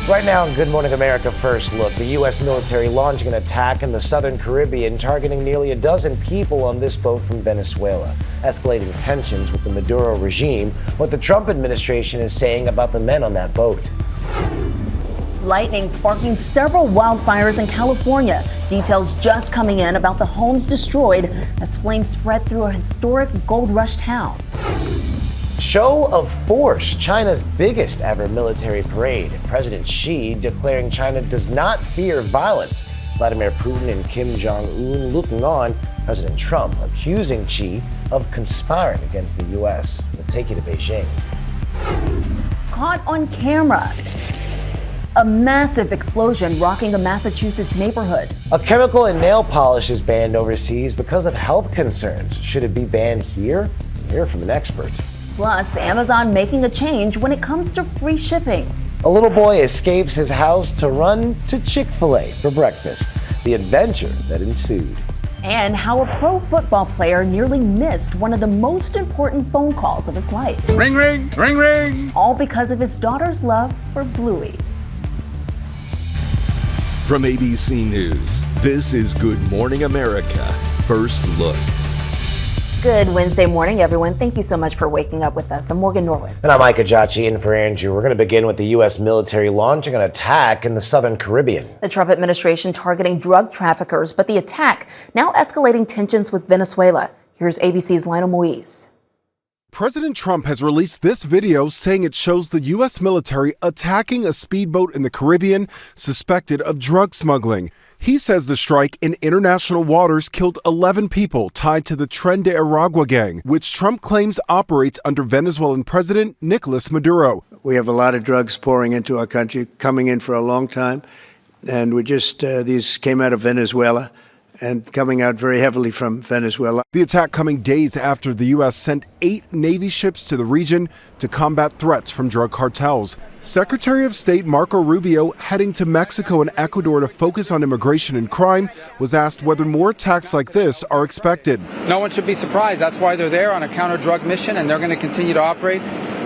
Right now on Good Morning America First Look, the U.S. military launching an attack in the southern Caribbean, targeting nearly a dozen people on this boat from Venezuela, escalating tensions with the Maduro regime, what the Trump administration is saying about the men on that boat. Lightning sparking several wildfires in California. Details just coming in about the homes destroyed as flames spread through a historic gold rush town. Show of force, China's biggest ever military parade. President Xi declaring China does not fear violence. Vladimir Putin and Kim Jong-un looking on. President Trump accusing Xi of conspiring against the U.S. We'll take you to Beijing. Caught on camera. A massive explosion rocking a Massachusetts neighborhood. A chemical in nail polish is banned overseas because of health concerns. Should it be banned here? We'll hear from an expert. Plus, Amazon making a change when it comes to free shipping. A little boy escapes his house to run to Chick-fil-A for breakfast. The adventure that ensued. And how a pro football player nearly missed one of the most important phone calls of his life. Ring, ring, ring, ring. All because of his daughter's love for Bluey. From ABC News, this is Good Morning America First Look. Good Wednesday morning, everyone. Thank you so much for waking up with us. I'm Morgan Norwood. And I'm Micah Jachi in for Andrew. We're going to begin with the U.S. military launching an attack in the southern Caribbean. The Trump administration targeting drug traffickers, but the attack now escalating tensions with Venezuela. Here's ABC's Lionel Moise. President Trump has released this video saying it shows the U.S. military attacking a speedboat in the Caribbean suspected of drug smuggling. He says the strike in international waters killed 11 people tied to the Tren de Aragua gang, which Trump claims operates under Venezuelan President Nicolas Maduro. We have a lot of drugs pouring into our country, coming in for a long time, and these came out of Venezuela and coming out very heavily from Venezuela. The attack coming days after the U.S. sent 8 Navy ships to the region to combat threats from drug cartels. Secretary of State Marco Rubio, heading to Mexico and Ecuador to focus on immigration and crime, was asked whether more attacks like this are expected. No one should be surprised. That's why they're there on a counter-drug mission, and they're going to continue to operate.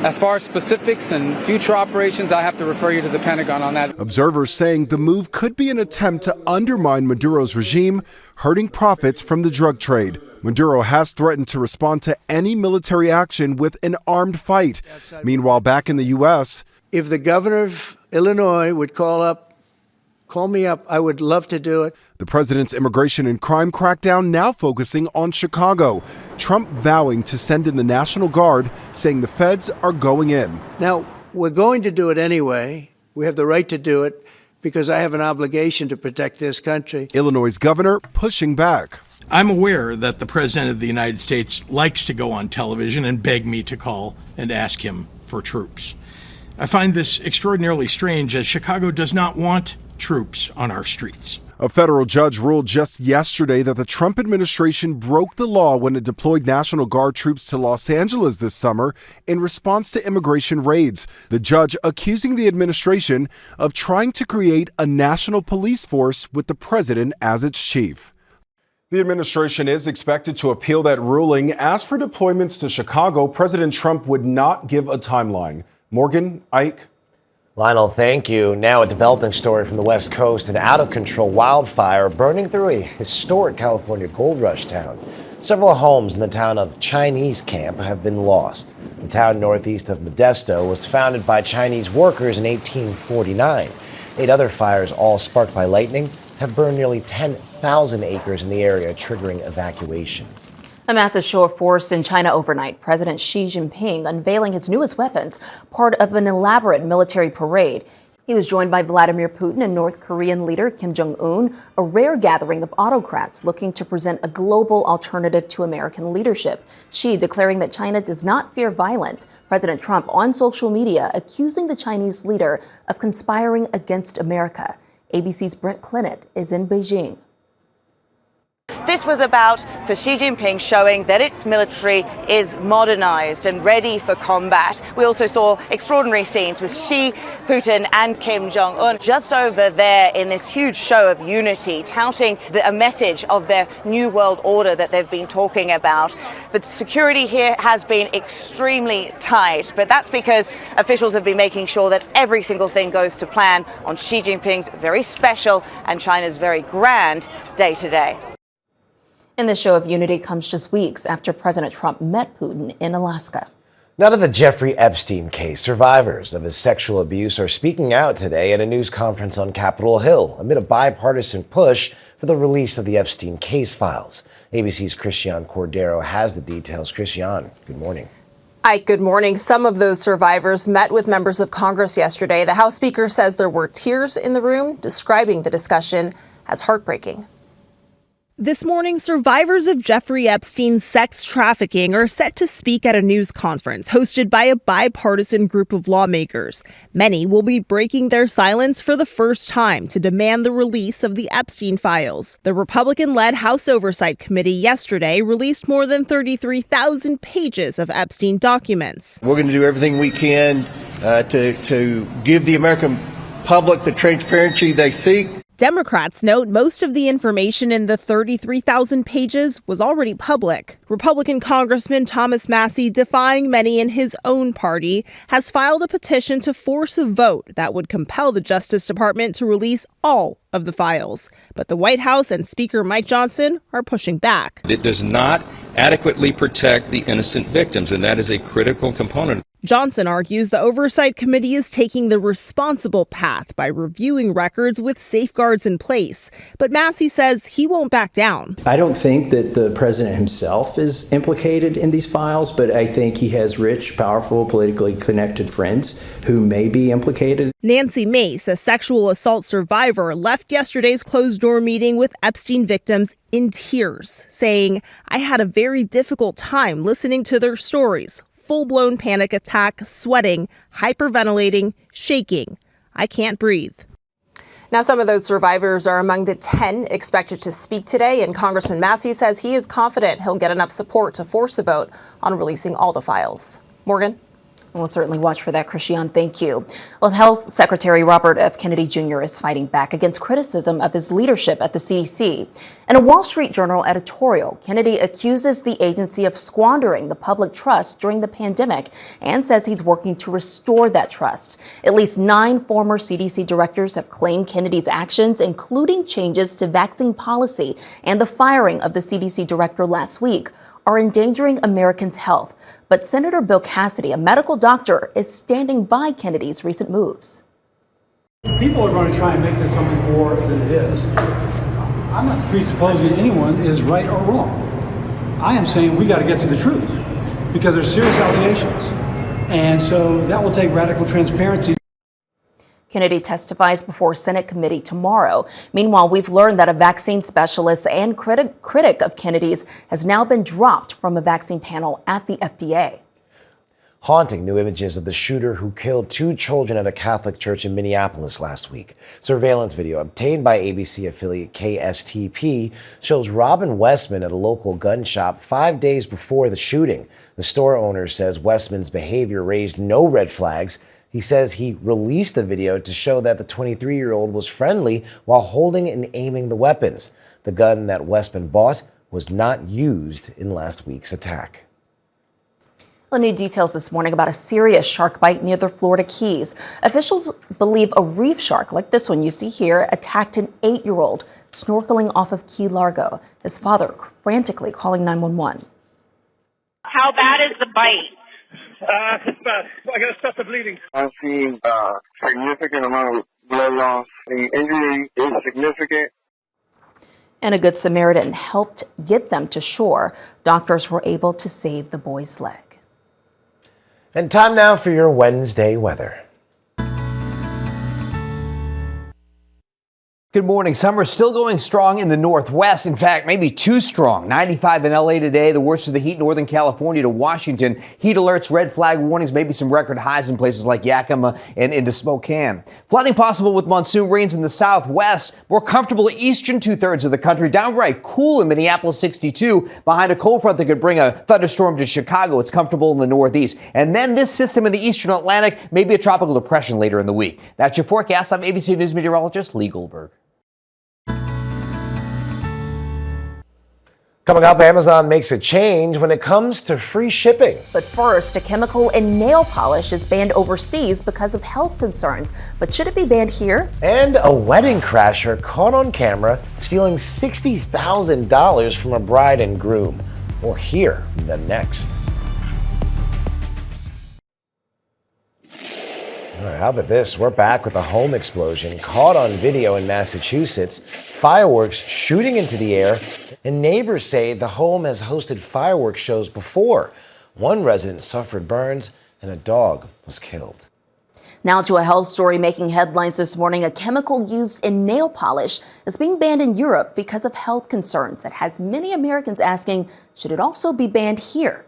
As far as specifics and future operations, I have to refer you to the Pentagon on that. Observers saying the move could be an attempt to undermine Maduro's regime, hurting profits from the drug trade. Maduro has threatened to respond to any military action with an armed fight. Meanwhile, back in the U.S., if the governor of Illinois would call me up, I would love to do it. The president's immigration and crime crackdown now focusing on Chicago. Trump vowing to send in the National Guard, saying the feds are going in. Now, we're going to do it anyway. We have the right to do it because I have an obligation to protect this country. Illinois' governor pushing back. I'm aware that the President of the United States likes to go on television and beg me to call and ask him for troops. I find this extraordinarily strange, as Chicago does not want troops on our streets. A federal judge ruled just yesterday that the Trump administration broke the law when it deployed National Guard troops to Los Angeles this summer in response to immigration raids. The judge accusing the administration of trying to create a national police force with the president as its chief. The administration is expected to appeal that ruling. As for deployments to Chicago, President Trump would not give a timeline. Morgan, Ike. Lionel, thank you. Now a developing story from the West Coast. An out-of-control wildfire burning through a historic California gold rush town. Several homes in the town of Chinese Camp have been lost. The town northeast of Modesto was founded by Chinese workers in 1849. 8 other fires, all sparked by lightning, have burned nearly 10,000 acres in the area, triggering evacuations. A massive show of force in China overnight. President Xi Jinping unveiling his newest weapons, part of an elaborate military parade. He was joined by Vladimir Putin and North Korean leader Kim Jong-un, a rare gathering of autocrats looking to present a global alternative to American leadership. Xi declaring that China does not fear violence. President Trump on social media accusing the Chinese leader of conspiring against America. ABC's Brent Clinett is in Beijing. This was about, for Xi Jinping, showing that its military is modernized and ready for combat. We also saw extraordinary scenes with Xi, Putin and Kim Jong-un just over there in this huge show of unity, touting a message of their new world order that they've been talking about. The security here has been extremely tight, but that's because officials have been making sure that every single thing goes to plan on Xi Jinping's very special and China's very grand day today. And this show of unity comes just weeks after President Trump met Putin in Alaska. Now to the Jeffrey Epstein case. Survivors of his sexual abuse are speaking out today at a news conference on Capitol Hill amid a bipartisan push for the release of the Epstein case files. ABC's Christiane Cordero has the details. Christiane, good morning. Ike, good morning. Some of those survivors met with members of Congress yesterday. The House Speaker says there were tears in the room, describing the discussion as heartbreaking. This morning, survivors of Jeffrey Epstein's sex trafficking are set to speak at a news conference hosted by a bipartisan group of lawmakers. Many will be breaking their silence for the first time to demand the release of the Epstein files. The Republican-led House Oversight Committee yesterday released more than 33,000 pages of Epstein documents. We're going to do everything we can to give the American public the transparency they seek. Democrats note most of the information in the 33,000 pages was already public. Republican Congressman Thomas Massie, defying many in his own party, has filed a petition to force a vote that would compel the Justice Department to release all of the files. But the White House and Speaker Mike Johnson are pushing back. It does not adequately protect the innocent victims, and that is a critical component. Johnson argues the Oversight Committee is taking the responsible path by reviewing records with safeguards in place. But Massie says he won't back down. I don't think that the president himself is implicated in these files, but I think he has rich, powerful, politically connected friends who may be implicated. Nancy Mace, a sexual assault survivor, left yesterday's closed-door meeting with Epstein victims in tears, saying, "I had a very difficult time listening to their stories. Full-blown panic attack, sweating, hyperventilating, shaking. I can't breathe." Now, some of those survivors are among the 10 expected to speak today, and Congressman Massie says he is confident he'll get enough support to force a vote on releasing all the files. Morgan? We'll certainly watch for that, Christiane. Thank you. Well, Health Secretary Robert F. Kennedy Jr. is fighting back against criticism of his leadership at the CDC. In a Wall Street Journal editorial, Kennedy accuses the agency of squandering the public trust during the pandemic and says he's working to restore that trust. At least 9 former CDC directors have claimed Kennedy's actions, including changes to vaccine policy and the firing of the CDC director last week, are endangering Americans' health. But Senator Bill Cassidy, a medical doctor, is standing by Kennedy's recent moves. People are going to try and make this something more than it is. I'm not presupposing anyone is right or wrong. I am saying we got to get to the truth because there's serious allegations. And so that will take radical transparency. Kennedy testifies before Senate committee tomorrow. Meanwhile, we've learned that a vaccine specialist and critic of Kennedy's has now been dropped from a vaccine panel at the FDA. Haunting new images of the shooter who killed 2 children at a Catholic church in Minneapolis last week. Surveillance video obtained by ABC affiliate KSTP shows Robin Westman at a local gun shop 5 days before the shooting. The store owner says Westman's behavior raised no red flags. He says he released the video to show that the 23-year-old was friendly while holding and aiming the weapons. The gun that Westman bought was not used in last week's attack. Well, new details this morning about a serious shark bite near the Florida Keys. Officials believe a reef shark like this one you see here attacked an 8-year-old snorkeling off of Key Largo. His father frantically calling 911. How bad is the bite? It's bad. I gotta stop the bleeding. I'm seeing a significant amount of blood loss. The injury is significant. And a Good Samaritan helped get them to shore. Doctors were able to save the boy's leg. And time now for your Wednesday weather. Good morning. Summer is still going strong in the Northwest. In fact, maybe too strong. 95 in LA today. The worst of the heat, Northern California to Washington. Heat alerts, red flag warnings, maybe some record highs in places like Yakima and into Spokane. Flooding possible with monsoon rains in the Southwest. More comfortable eastern two-thirds of the country. Downright cool in Minneapolis, 62. Behind a cold front that could bring a thunderstorm to Chicago. It's comfortable in the Northeast. And then this system in the eastern Atlantic, maybe a tropical depression later in the week. That's your forecast. I'm ABC News meteorologist Lee Goldberg. Coming up, Amazon makes a change when it comes to free shipping. But first, a chemical in nail polish is banned overseas because of health concerns. But should it be banned here? And a wedding crasher caught on camera stealing $60,000 from a bride and groom. We'll hear them next. All right, how about this? We're back with a home explosion caught on video in Massachusetts. Fireworks shooting into the air. And neighbors say the home has hosted fireworks shows before. One resident suffered burns and a dog was killed. Now to a health story making headlines this morning. A chemical used in nail polish is being banned in Europe because of health concerns that has many Americans asking, should it also be banned here?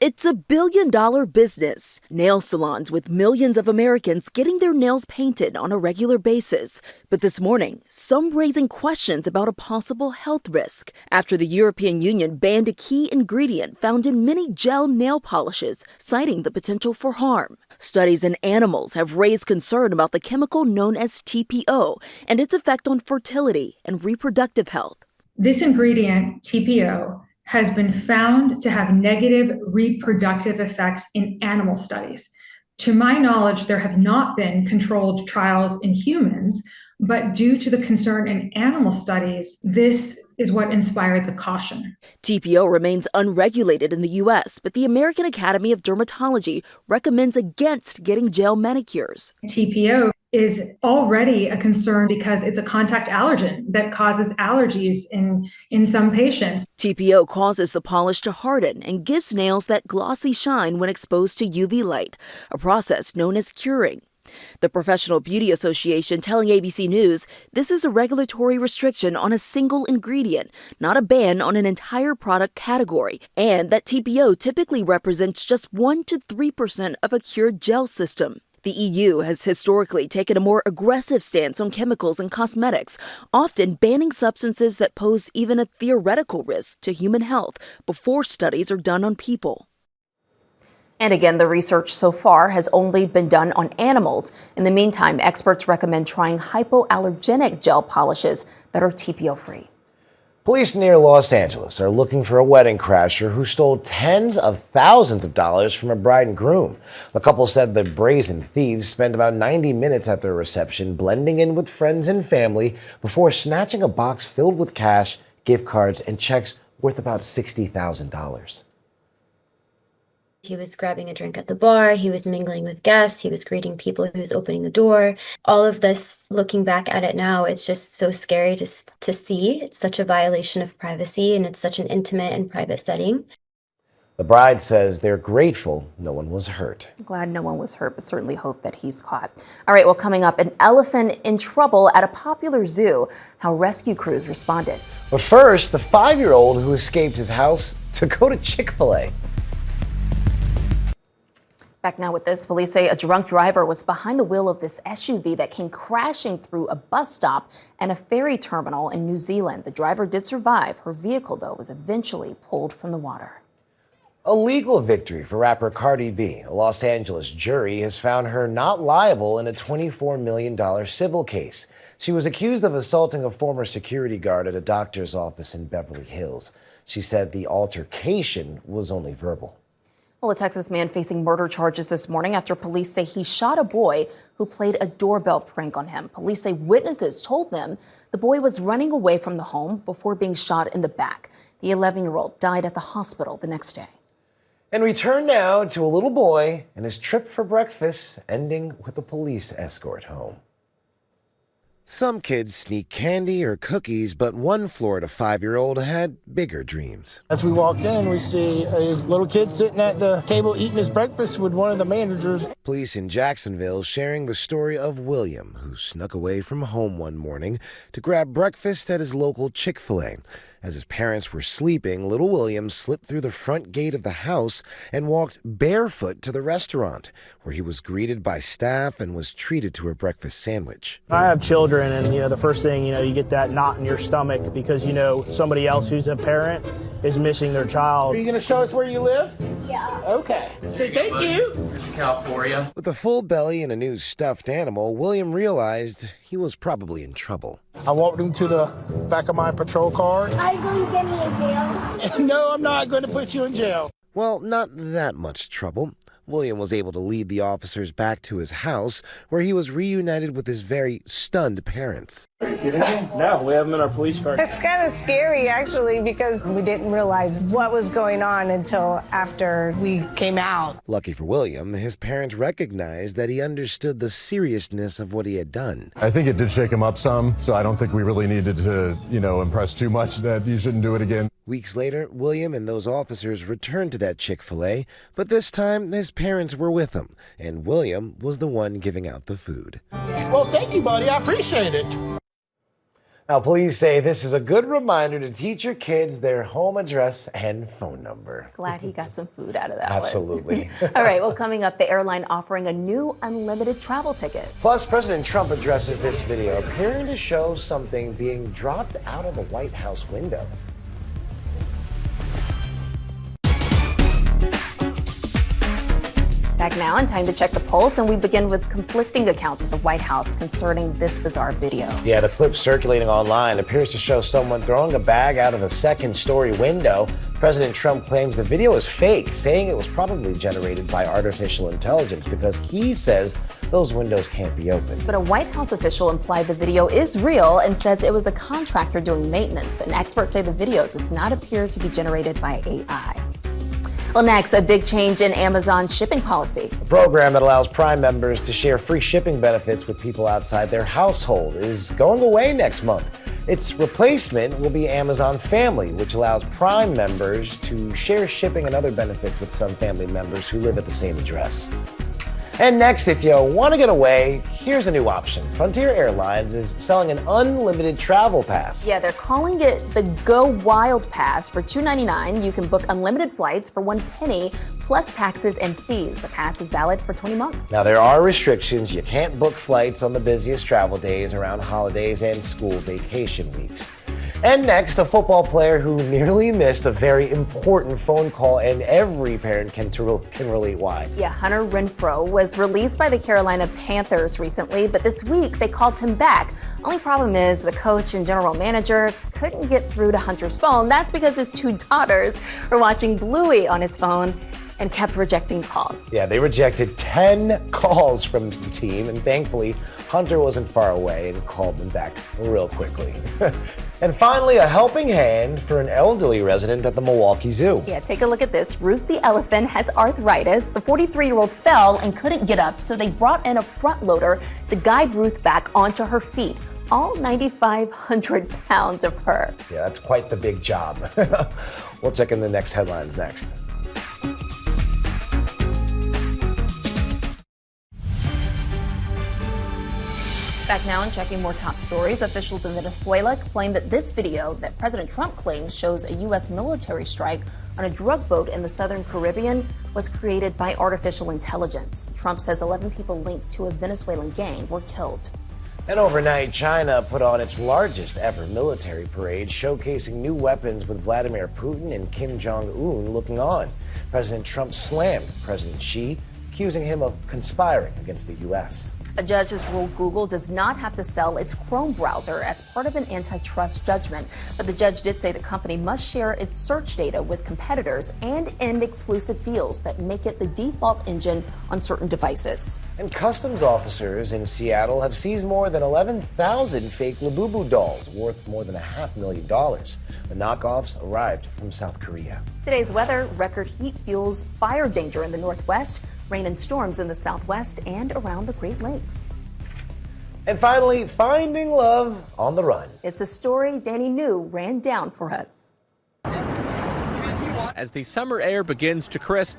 It's a billion-dollar business. Nail salons with millions of Americans getting their nails painted on a regular basis. But this morning, some raising questions about a possible health risk after the European Union banned a key ingredient found in many gel nail polishes, citing the potential for harm. Studies in animals have raised concern about the chemical known as TPO and its effect on fertility and reproductive health. This ingredient, TPO, has been found to have negative reproductive effects in animal studies. To my knowledge, there have not been controlled trials in humans, but due to the concern in animal studies, this is what inspired the caution. TPO remains unregulated in the U.S., but the American Academy of Dermatology recommends against getting gel manicures. TPO is already a concern because it's a contact allergen that causes allergies in some patients. TPO causes the polish to harden and gives nails that glossy shine when exposed to UV light, a process known as curing. The Professional Beauty Association telling ABC News this is a regulatory restriction on a single ingredient, not a ban on an entire product category, and that TPO typically represents just 1 to 3% of a cured gel system. The EU has historically taken a more aggressive stance on chemicals and cosmetics, often banning substances that pose even a theoretical risk to human health before studies are done on people. And again, the research so far has only been done on animals. In the meantime, experts recommend trying hypoallergenic gel polishes that are TPO-free. Police near Los Angeles are looking for a wedding crasher who stole tens of thousands of dollars from a bride and groom. The couple said the brazen thieves spent about 90 minutes at their reception, blending in with friends and family before snatching a box filled with cash, gift cards, and checks worth about $60,000. He was grabbing a drink at the bar, he was mingling with guests, he was greeting people, he was opening the door. All of this, looking back at it now, it's just so scary to see. It's such a violation of privacy, and it's such an intimate and private setting. The bride says they're grateful no one was hurt. Glad no one was hurt, but certainly hope that he's caught. All right, well, coming up, an elephant in trouble at a popular zoo, how rescue crews responded. But first, the 5-year-old who escaped his house to go to Chick-fil-A. Back now with this, police say a drunk driver was behind the wheel of this SUV that came crashing through a bus stop and a ferry terminal in New Zealand. The driver did survive. Her vehicle, though, was eventually pulled from the water. A legal victory for rapper Cardi B. A Los Angeles jury has found her not liable in a $24 million civil case. She was accused of assaulting a former security guard at a doctor's office in Beverly Hills. She said the altercation was only verbal. Well, a Texas man facing murder charges this morning after police say he shot a boy who played a doorbell prank on him. Police say witnesses told them the boy was running away from the home before being shot in the back. The 11-year-old died at the hospital the next day. And we turn now to a little boy and his trip for breakfast, ending with a police escort home. Some kids sneak candy or cookies, but one Florida 5-year-old had bigger dreams. As we walked in, we see a little kid sitting at the table eating his breakfast with one of the managers. Police in Jacksonville sharing the story of William, who snuck away from home one morning to grab breakfast at his local Chick-fil-A. As his parents were sleeping, little William slipped through the front gate of the house and walked barefoot to the restaurant, where he was greeted by staff and was treated to a breakfast sandwich. I have children, and the first thing, you get that knot in your stomach because somebody else who's a parent is missing their child. Are you going to show us where you live? Yeah. Okay. So thank you. There's a cow for you. With a full belly and a new stuffed animal, William realized he was probably in trouble. I walked him to the back of my patrol car. Are you going to get me in jail? No, I'm not going to put you in jail. Well, not that much trouble. William was able to lead the officers back to his house, where he was reunited with his very stunned parents. Are you kidding me? No, we have him in our police car. It's kind of scary, actually, because we didn't realize what was going on until after we came out. Lucky for William, his parents recognized that he understood the seriousness of what he had done. I think it did shake him up some, so I don't think we really needed to, impress too much that you shouldn't do it again. Weeks later, William and those officers returned to that Chick-fil-A, but this time his parents were with him, and William was the one giving out the food. Well, thank you, buddy. I appreciate it. Now, police say this is a good reminder to teach your kids their home address and phone number. Glad he got some food out of that Absolutely. one. All right, well, coming up, the airline offering a new unlimited travel ticket. Plus, President Trump addresses this video, appearing to show something being dropped out of the White House window. Back now, and time to check the pulse, and we begin with conflicting accounts at the White House concerning this bizarre video. Yeah, the clip circulating online appears to show someone throwing a bag out of a second-story window. President Trump claims the video is fake, saying it was probably generated by artificial intelligence because he says those windows can't be opened. But a White House official implied the video is real and says it was a contractor doing maintenance. And experts say the video does not appear to be generated by AI. Well, next, a big change in Amazon's shipping policy. A program that allows Prime members to share free shipping benefits with people outside their household is going away next month. Its replacement will be Amazon Family, which allows Prime members to share shipping and other benefits with some family members who live at the same address. And next, if you want to get away, here's a new option. Frontier Airlines is selling an unlimited travel pass. Yeah, they're calling it the Go Wild Pass. For $2.99, you can book unlimited flights for $1 plus taxes and fees. The pass is valid for 20 months. Now, there are restrictions. You can't book flights on the busiest travel days around holidays and school vacation weeks. And next, a football player who nearly missed a very important phone call, and every parent can relate why. Yeah, Hunter Renfrow was released by the Carolina Panthers recently, but this week they called him back. Only problem is the coach and general manager couldn't get through to Hunter's phone. That's because his two daughters were watching Bluey on his phone and kept rejecting calls. Yeah, they rejected 10 calls from the team, and thankfully, Hunter wasn't far away and called them back real quickly. And finally, a helping hand for an elderly resident at the Milwaukee Zoo. Yeah, take a look at this. Ruth the elephant has arthritis. The 43-year-old fell and couldn't get up, so they brought in a front loader to guide Ruth back onto her feet. All 9,500 pounds of her. Yeah, that's quite the big job. We'll check in the next headlines next. Back now and checking more top stories. Officials in Venezuela claim that this video that President Trump claims shows a U.S. military strike on a drug boat in the southern Caribbean was created by artificial intelligence. Trump says 11 people linked to a Venezuelan gang were killed. And overnight, China put on its largest ever military parade, showcasing new weapons with Vladimir Putin and Kim Jong-un looking on. President Trump slammed President Xi, accusing him of conspiring against the U.S. A judge has ruled Google does not have to sell its Chrome browser as part of an antitrust judgment. But the judge did say the company must share its search data with competitors and end exclusive deals that make it the default engine on certain devices. And customs officers in Seattle have seized more than 11,000 fake Labubu dolls worth more than $500,000. The knockoffs arrived from South Korea. Today's weather, record heat fuels fire danger in the Northwest. Rain and storms in the Southwest and around the Great Lakes. And finally, finding love on the run. It's a story Danny New ran down for us. As the summer air begins to crisp,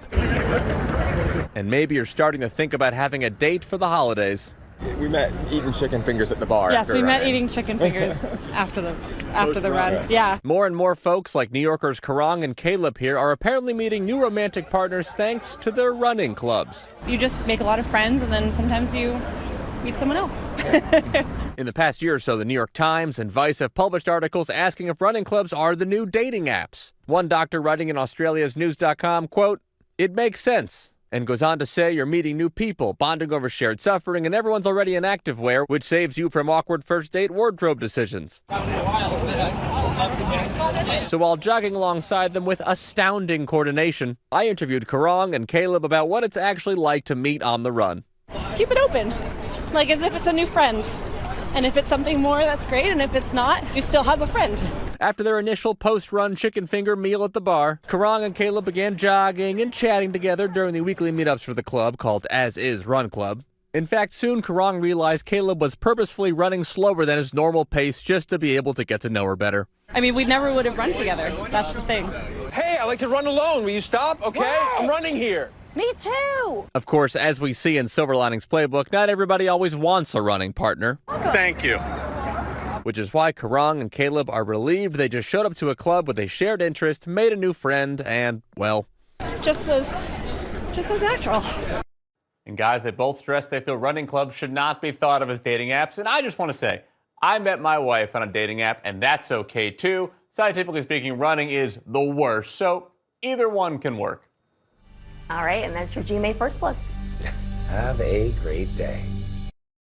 and maybe you're starting to think about having a date for the holidays. We met eating chicken fingers at the bar. Yes, we met eating chicken fingers after the run. Yeah. More and more folks like New Yorkers Karang and Caleb here are apparently meeting new romantic partners thanks to their running clubs. You just make a lot of friends and then sometimes you meet someone else. In the past year or so, the New York Times and Vice have published articles asking if running clubs are the new dating apps. One doctor writing in Australia's news.com, quote, "It makes sense," and goes on to say you're meeting new people, bonding over shared suffering, and everyone's already in activewear, which saves you from awkward first date wardrobe decisions. So while jogging alongside them with astounding coordination, I interviewed Karang and Caleb about what it's actually like to meet on the run. Keep it open, like as if it's a new friend. And if it's something more, that's great. And if it's not, you still have a friend. After their initial post-run chicken finger meal at the bar, Karang and Caleb began jogging and chatting together during the weekly meetups for the club called As Is Run Club. In fact, soon Karang realized Caleb was purposefully running slower than his normal pace just to be able to get to know her better. I mean, we never would have run together. That's the thing. Hey, I like to run alone. Will you stop? Okay, Why? I'm running here. Me too. Of course, as we see in Silver Linings Playbook, not everybody always wants a running partner. Thank you. Which is why Karang and Caleb are relieved they just showed up to a club with a shared interest, made a new friend, and, well, Just was natural. And guys, they both stress they feel running clubs should not be thought of as dating apps. And I just want to say, I met my wife on a dating app, and that's okay too. Scientifically speaking, running is the worst, so either one can work. All right, and that's your GMA First Look. Have a great day.